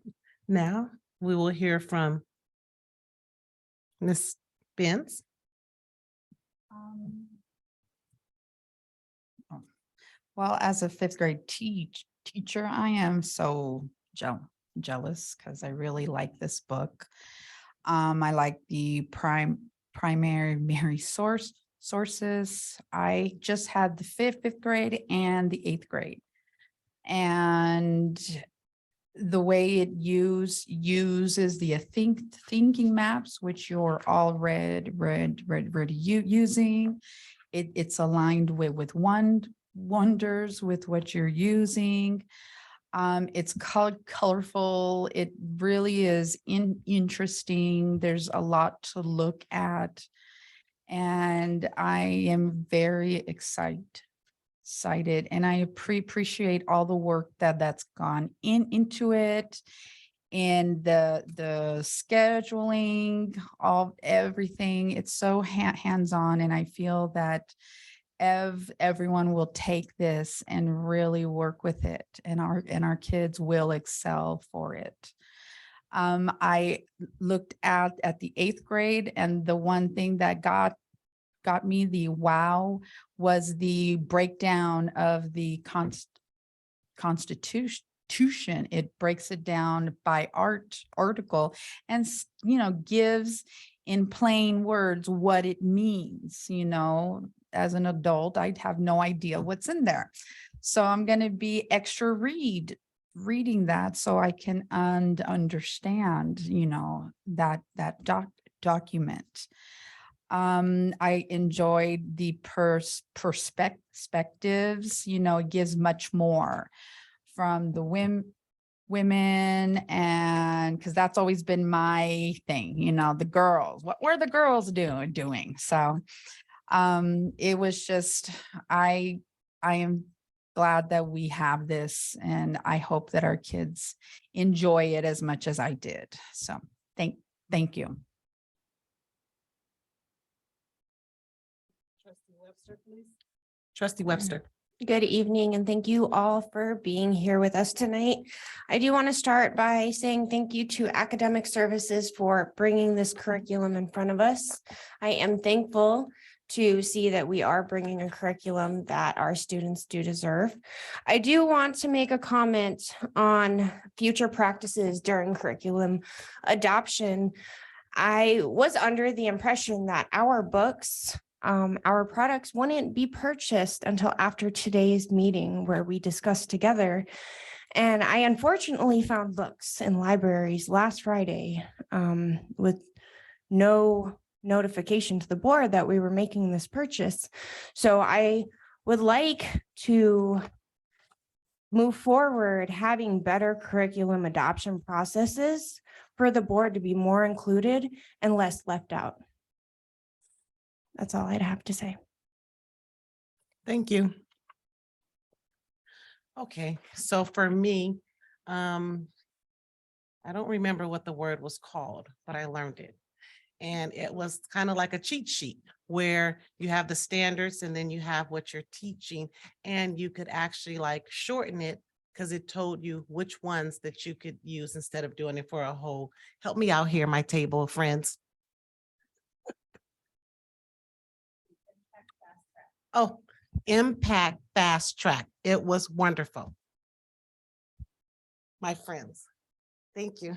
Now we will hear from Ms. Benz. Well, as a 5th grade teacher, I am so jealous because I really like this book. I like the primary sources. I just had the 5th grade and the 8th grade. And the way it uses the thinking maps, which you're all using. It's aligned with wonders with what you're using. It's colorful. It really is interesting. There's a lot to look at. And I am very excited and I appreciate all the work that's gone into it, and the scheduling of everything. It's so hands-on, and I feel that everyone will take this and really work with it, and our kids will excel for it. I looked at the 8th grade, and the one thing that got me the wow was the breakdown of the Constitution institution. It breaks it down by article and, gives in plain words what it means, as an adult, I'd have no idea what's in there. So I'm going to be extra reading that so I can understand, that document. I enjoyed the perspectives, it gives much more from the women, and because that's always been my thing, the girls, what were the girls doing? So it was just, I am glad that we have this, and I hope that our kids enjoy it as much as I did. So thank you. Trustee Webster, please. Trustee Webster. Good evening, and thank you all for being here with us tonight. I do want to start by saying thank you to Academic Services for bringing this curriculum in front of us. I am thankful to see that we are bringing a curriculum that our students do deserve. I do want to make a comment on future practices during curriculum adoption. I was under the impression that our books, our products wouldn't be purchased until after today's meeting where we discussed together. And I unfortunately found books in libraries last Friday with no notification to the board that we were making this purchase. So I would like to move forward having better curriculum adoption processes for the board to be more included and less left out. That's all I'd have to say. Thank you. Okay, so for me, I don't remember what the word was called, but I learned it. And it was kind of like a cheat sheet where you have the standards and then you have what you're teaching, and you could actually like shorten it because it told you which ones that you could use instead of doing it for a whole. Help me out here, my table of friends. Oh, Impact Fast Track. It was wonderful. My friends, thank you.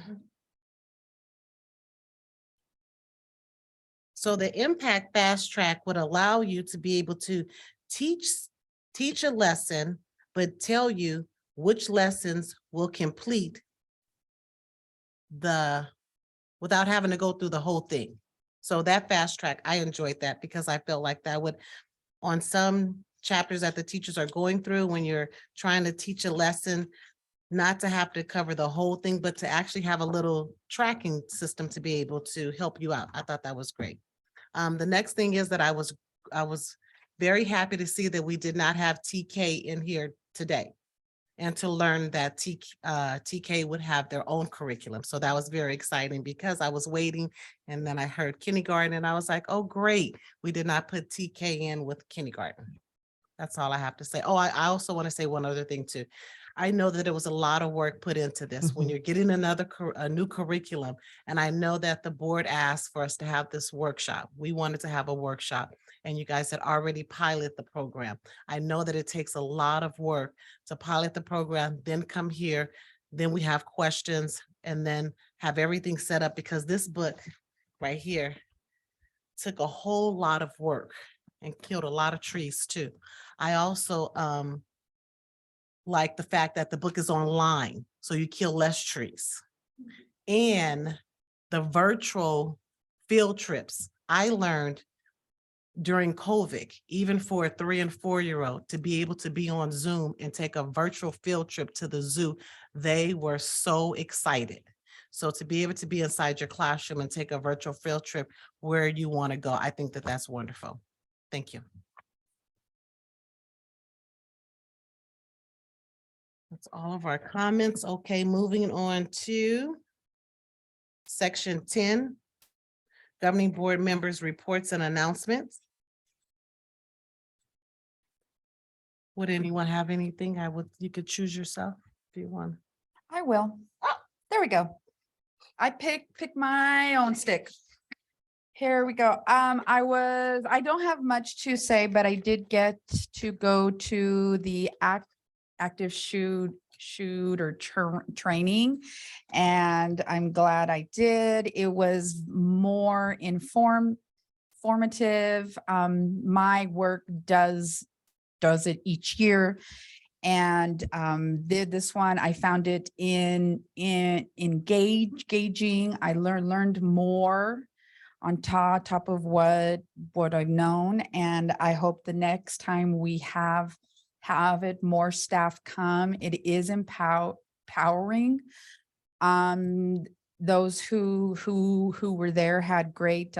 So the Impact Fast Track would allow you to be able to teach a lesson, but tell you which lessons will complete without having to go through the whole thing. So that fast track, I enjoyed that because I felt like that would, on some chapters that the teachers are going through, when you're trying to teach a lesson, not to have to cover the whole thing, but to actually have a little tracking system to be able to help you out. I thought that was great. The next thing is that I was very happy to see that we did not have TK in here today, and to learn that TK would have their own curriculum. So that was very exciting because I was waiting, and then I heard kindergarten and I was like, oh, great. We did not put TK in with kindergarten. That's all I have to say. Oh, I also want to say one other thing too. I know that it was a lot of work put into this when you're getting a new curriculum. And I know that the board asked for us to have this workshop. We wanted to have a workshop, and you guys had already piloted the program. I know that it takes a lot of work to pilot the program, then come here, then we have questions, and then have everything set up, because this book right here took a whole lot of work and killed a lot of trees too. I also like the fact that the book is online, so you kill less trees. And the virtual field trips, I learned during COVID, even for a 3 and 4-year-old, to be able to be on Zoom and take a virtual field trip to the zoo, they were so excited. So to be able to be inside your classroom and take a virtual field trip where you want to go, I think that that's wonderful. Thank you. That's all of our comments. Okay, moving on to section 10, governing board members' reports and announcements. Would anyone have anything? You could choose yourself if you want. I will. Oh, there we go. I pick my own stick. Here we go. I don't have much to say, but I did get to go to the active training. And I'm glad I did. It was more formative. My work does it each year. And did this one, I found it engaging. I learned more on top of what I've known. And I hope the next time we have it, more staff come. It is empowering. Those who were there had great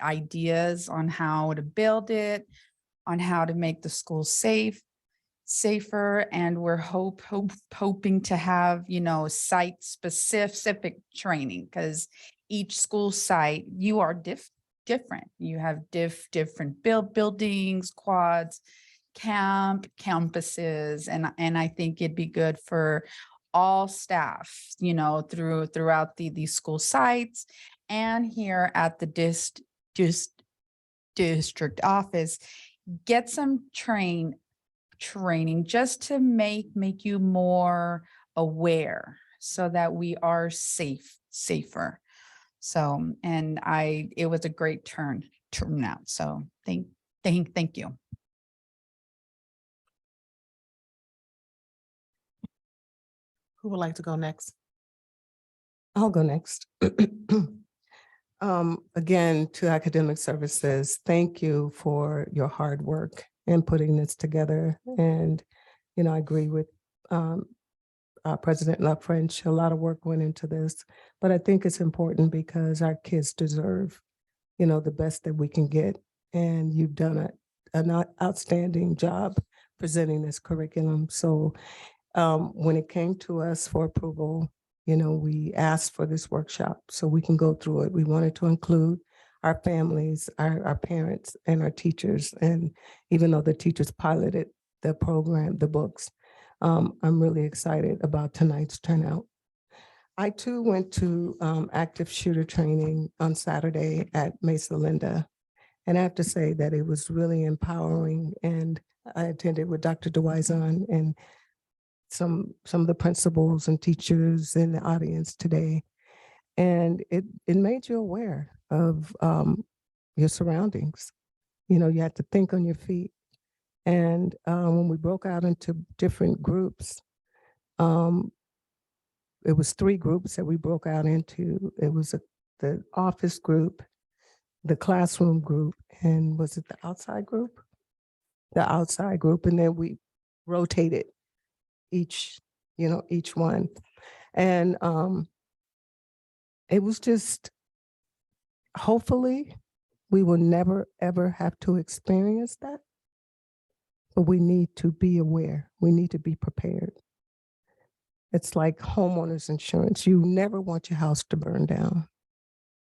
ideas on how to build it, on how to make the school safer, and we're hoping to have, site specific training, because each school site, you are different. You have different buildings, quads, campuses, and I think it'd be good for all staff, throughout the school sites and here at the district office. Get some training just to make you more aware, so that we are safer. So, and it was a great turnout. So thank you. Who would like to go next? I'll go next. Again, to academic services, thank you for your hard work in putting this together. And, I agree with President Love French. A lot of work went into this, but I think it's important because our kids deserve, the best that we can get. And you've done an outstanding job presenting this curriculum. So when it came to us for approval, we asked for this workshop so we can go through it. We wanted to include our families, our parents, and our teachers. And even though the teachers piloted the program, the books, I'm really excited about tonight's turnout. I too went to active shooter training on Saturday at Mesa Linda. And I have to say that it was really empowering. And I attended with Dr. DeWison and some of the principals and teachers in the audience today. And it made you aware of your surroundings. You had to think on your feet. And when we broke out into different groups, it was 3 groups that we broke out into. It was the office group, the classroom group, and was it the outside group? The outside group. And then we rotated each one. And it was just, hopefully we will never, ever have to experience that. But we need to be aware. We need to be prepared. It's like homeowners insurance. You never want your house to burn down.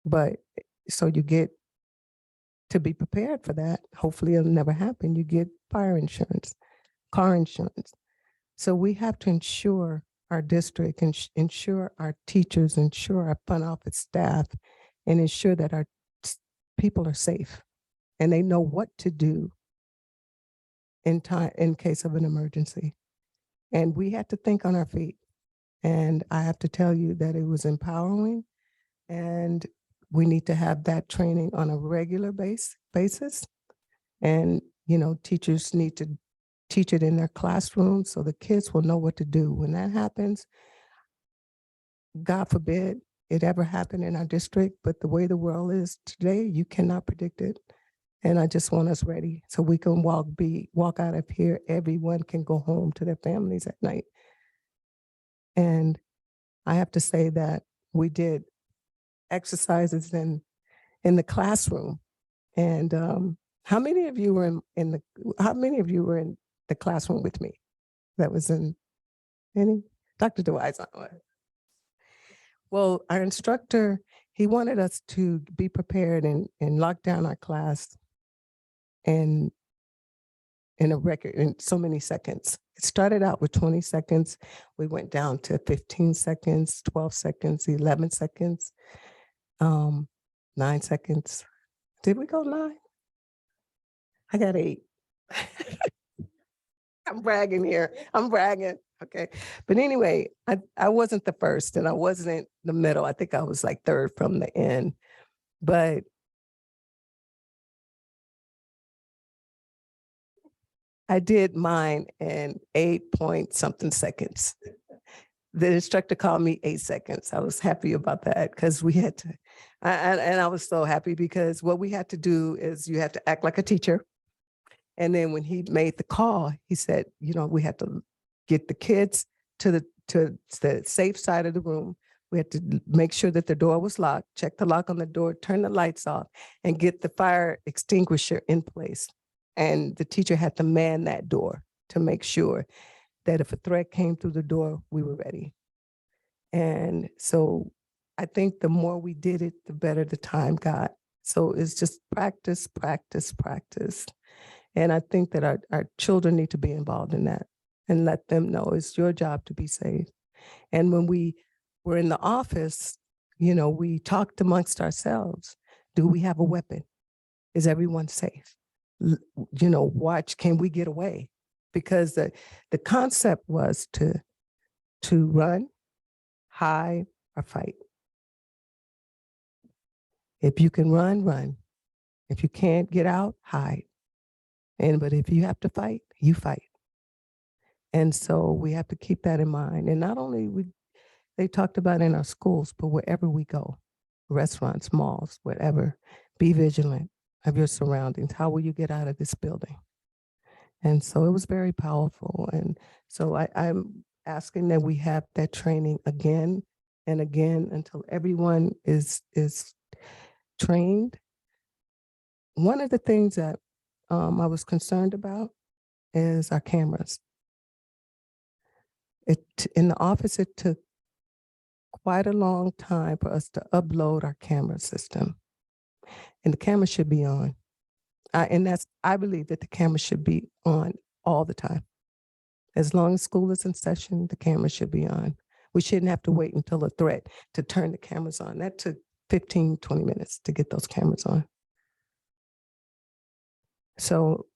But so you get to be prepared for that. Hopefully it'll never happen. You get fire insurance, car insurance. So we have to ensure our district, ensure our teachers, ensure our front office staff, and ensure that our people are safe and they know what to do in case of an emergency. And we had to think on our feet. And I have to tell you that it was empowering, and we need to have that training on a regular basis. And, teachers need to teach it in their classrooms so the kids will know what to do. When that happens, God forbid it ever happened in our district, but the way the world is today, you cannot predict it. And I just want us ready so we can walk out of here. Everyone can go home to their families at night. And I have to say that we did exercises in the classroom. And how many of you were in the classroom with me? That was in any? Dr. DeWison. Well, our instructor, he wanted us to be prepared and lock down our class in a record in so many seconds. It started out with 20 seconds. We went down to 15 seconds, 12 seconds, 11 seconds, 9 seconds. Did we go 9? I got 8. I'm bragging here. I'm bragging. Okay, but anyway, I wasn't the first and I wasn't the middle. I think I was like third from the end. But I did mine in 8 point something seconds. The instructor called me 8 seconds. I was happy about that because we had to, and I was so happy because what we had to do is you have to act like a teacher. And then when he made the call, he said, you know, we had to get the kids to the safe side of the room. We had to make sure that the door was locked, check the lock on the door, turn the lights off, and get the fire extinguisher in place. And the teacher had to man that door to make sure that if a threat came through the door, we were ready. And so I think the more we did it, the better the time got. So it's just practice, practice, practice. And I think that our children need to be involved in that and let them know it's your job to be safe. And when we were in the office, you know, we talked amongst ourselves. Do we have a weapon? Is everyone safe? You know, watch, can we get away? Because the concept was to run, hide, or fight. If you can run, run. If you can't get out, hide. But if you have to fight, you fight. And so we have to keep that in mind. And not only they talked about in our schools, but wherever we go, restaurants, malls, whatever, be vigilant of your surroundings. How will you get out of this building? And so it was very powerful. And so I'm asking that we have that training again and again until everyone is trained. One of the things that I was concerned about is our cameras. In the office, it took quite a long time for us to upload our camera system. And the camera should be on. I believe that the camera should be on all the time. As long as school is in session, the camera should be on. We shouldn't have to wait until a threat to turn the cameras on. That took 15, 20 minutes to get those cameras on. So,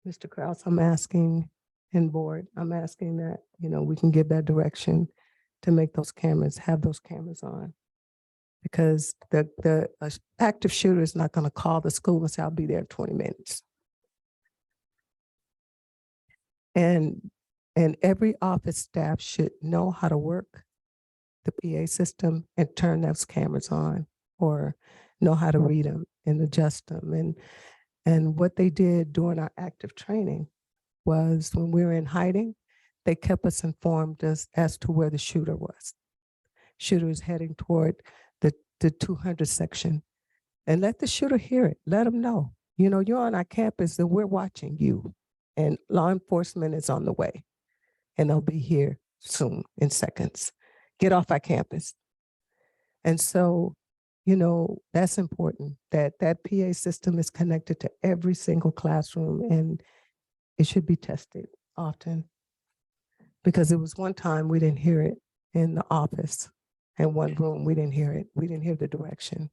Mr. Kraus, I'm asking, and board, I'm asking that, you know, we can give that direction to make those cameras, have those cameras on. Because the active shooter is not going to call the school and say, I'll be there in 20 minutes. And every office staff should know how to work the PA system and turn those cameras on, or know how to read them and adjust them. And what they did during our active training was when we were in hiding, they kept us informed as to where the shooter was. Shooter is heading toward the 200 section, and let the shooter hear it. Let them know, you know, you're on our campus and we're watching you, and law enforcement is on the way and they'll be here soon in seconds. Get off our campus. And so, you know, that's important, that PA system is connected to every single classroom, and it should be tested often. Because it was one time we didn't hear it in the office, in one room, we didn't hear it. We didn't hear the direction.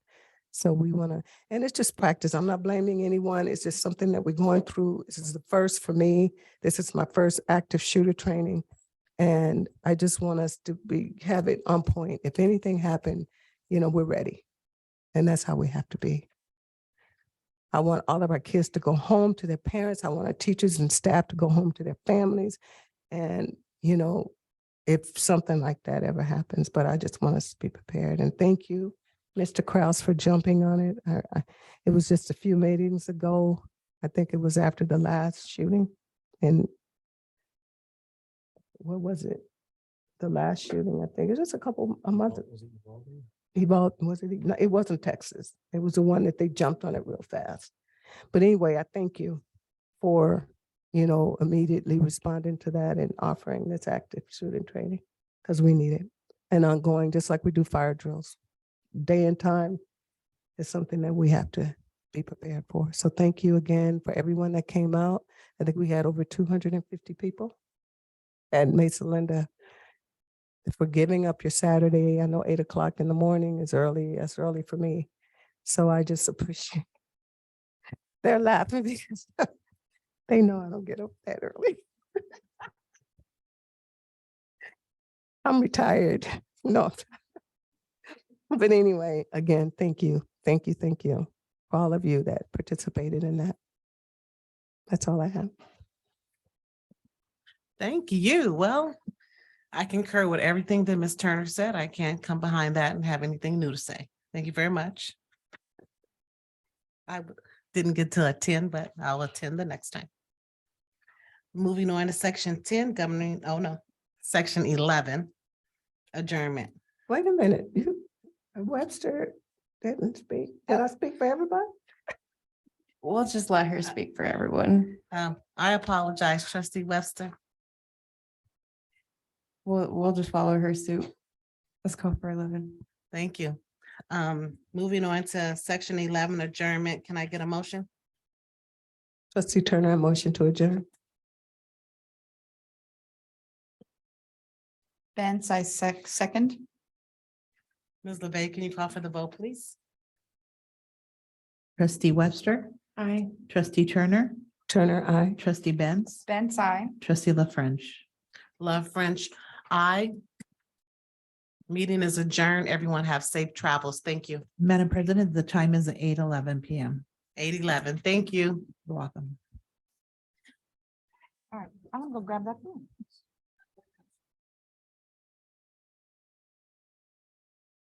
So we want to, and it's just practice. I'm not blaming anyone. It's just something that we're going through. This is the first for me. This is my first active shooter training. And I just want us to have it on point. If anything happened, you know, we're ready. And that's how we have to be. I want all of our kids to go home to their parents. I want our teachers and staff to go home to their families. And, you know, if something like that ever happens, but I just want us to be prepared. And thank you, Mr. Kraus, for jumping on it. It was just a few meetings ago. I think it was after the last shooting. And what was it? The last shooting, I think it was just a month. Was it? No, it wasn't Texas. It was the one that they jumped on it real fast. But anyway, I thank you for, you know, immediately responding to that and offering this active shooting training, because we need it. And ongoing, just like we do fire drills. Day and time is something that we have to be prepared for. So thank you again for everyone that came out. I think we had over 250 people at Mesa Linda. For giving up your Saturday. I know 8 o'clock in the morning is early. That's early for me. So I just appreciate. They're laughing because they know I don't get up that early. I'm retired. No. But anyway, again, thank you for all of you that participated in that. That's all I have. Thank you. Well, I concur with everything that Ms. Turner said. I can't come behind that and have anything new to say. Thank you very much. Didn't get to attend, but I'll attend the next time. Moving on to section 10, governing, section 11, adjournment. Wait a minute, Webster didn't speak. Did I speak for everybody? We'll just let her speak for everyone. I apologize, trustee Webster. We'll just follow her suit. Let's go for 11. Thank you. Moving on to section 11, adjournment. Can I get a motion? Trustee Turner, I motion to adjourn. Benz, I second. Ms. LeVey, can you call for the vote, please? Trustee Webster, Aye. trustee Turner, Turner, aye. trustee Benz, Benz, I. trustee La French. Love French, aye. Meeting is adjourned. Everyone have safe travels. Thank you. Madam President, the time is 8:11 PM. 8:11. Thank you. You're welcome. All right, I'm gonna go grab that phone.